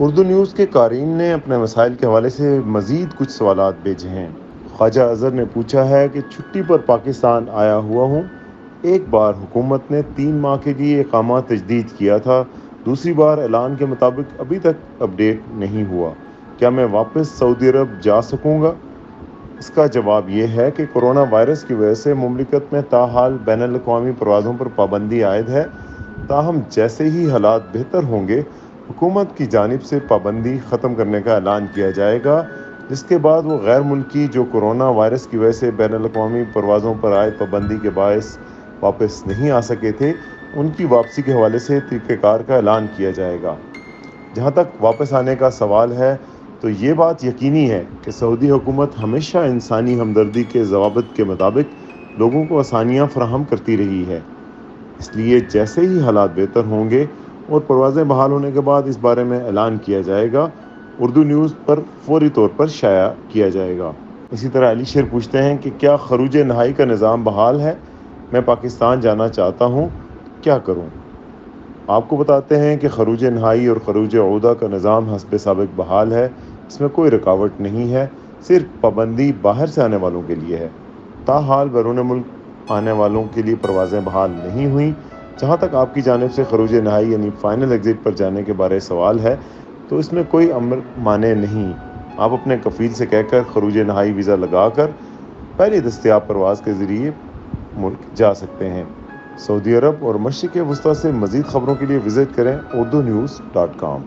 Urdu news کے قارئین نے اپنے مسائل کے حوالے سے مزید کچھ سوالات بھیجے ہیں۔ خواجہ اظہر نے پوچھا ہے کہ چھٹی پر پاکستان آیا ہوا ہوں، ایک بار حکومت نے 3 ماہ کے لیے اقامہ تجدید کیا تھا، دوسری بار اعلان کے مطابق ابھی تک اپڈیٹ نہیں ہوا، کیا میں واپس سعودی عرب جا سکوں گا؟ اس کا جواب یہ ہے کہ کورونا وائرس کی وجہ سے مملکت میں تاحال بین الاقوامی پروازوں پر پابندی عائد ہے، تاہم جیسے ہی حالات بہتر ہوں گے حکومت کی جانب سے پابندی ختم کرنے کا اعلان کیا جائے گا، جس کے بعد وہ غیر ملکی جو کورونا وائرس کی وجہ سے بین الاقوامی پروازوں پر عائد پابندی کے باعث واپس نہیں آ سکے تھے، ان کی واپسی کے حوالے سے طریقہ کار کا اعلان کیا جائے گا۔ جہاں تک واپس آنے کا سوال ہے تو یہ بات یقینی ہے کہ سعودی حکومت ہمیشہ انسانی ہمدردی کے ضوابط کے مطابق لوگوں کو آسانیاں فراہم کرتی رہی ہے، اس لیے جیسے ہی حالات بہتر ہوں گے اور پروازیں بحال ہونے کے بعد اس بارے میں اعلان کیا جائے گا، اردو نیوز پر فوری طور پر شائع کیا جائے گا۔ اسی طرح علی شیر پوچھتے ہیں کہ کیا خروج نہائی کا نظام بحال ہے؟ میں پاکستان جانا چاہتا ہوں، کیا کروں؟ آپ کو بتاتے ہیں کہ خروج نہائی اور خروج عودہ کا نظام حسب سابق بحال ہے، اس میں کوئی رکاوٹ نہیں ہے، صرف پابندی باہر سے آنے والوں کے لیے ہے۔ تاحال بیرون ملک آنے والوں کے لیے پروازیں بحال نہیں ہوئیں۔ جہاں تک آپ کی جانب سے خروج نہائی یعنی فائنل ایگزٹ پر جانے کے بارے سوال ہے تو اس میں کوئی امر مانع نہیں، آپ اپنے کفیل سے کہہ کر خروج نہائی ویزا لگا کر پہلی دستیاب پرواز کے ذریعے ملک جا سکتے ہیں۔ سعودی عرب اور مشرق وسطیٰ سے مزید خبروں کے لیے وزٹ کریں urdunews.com۔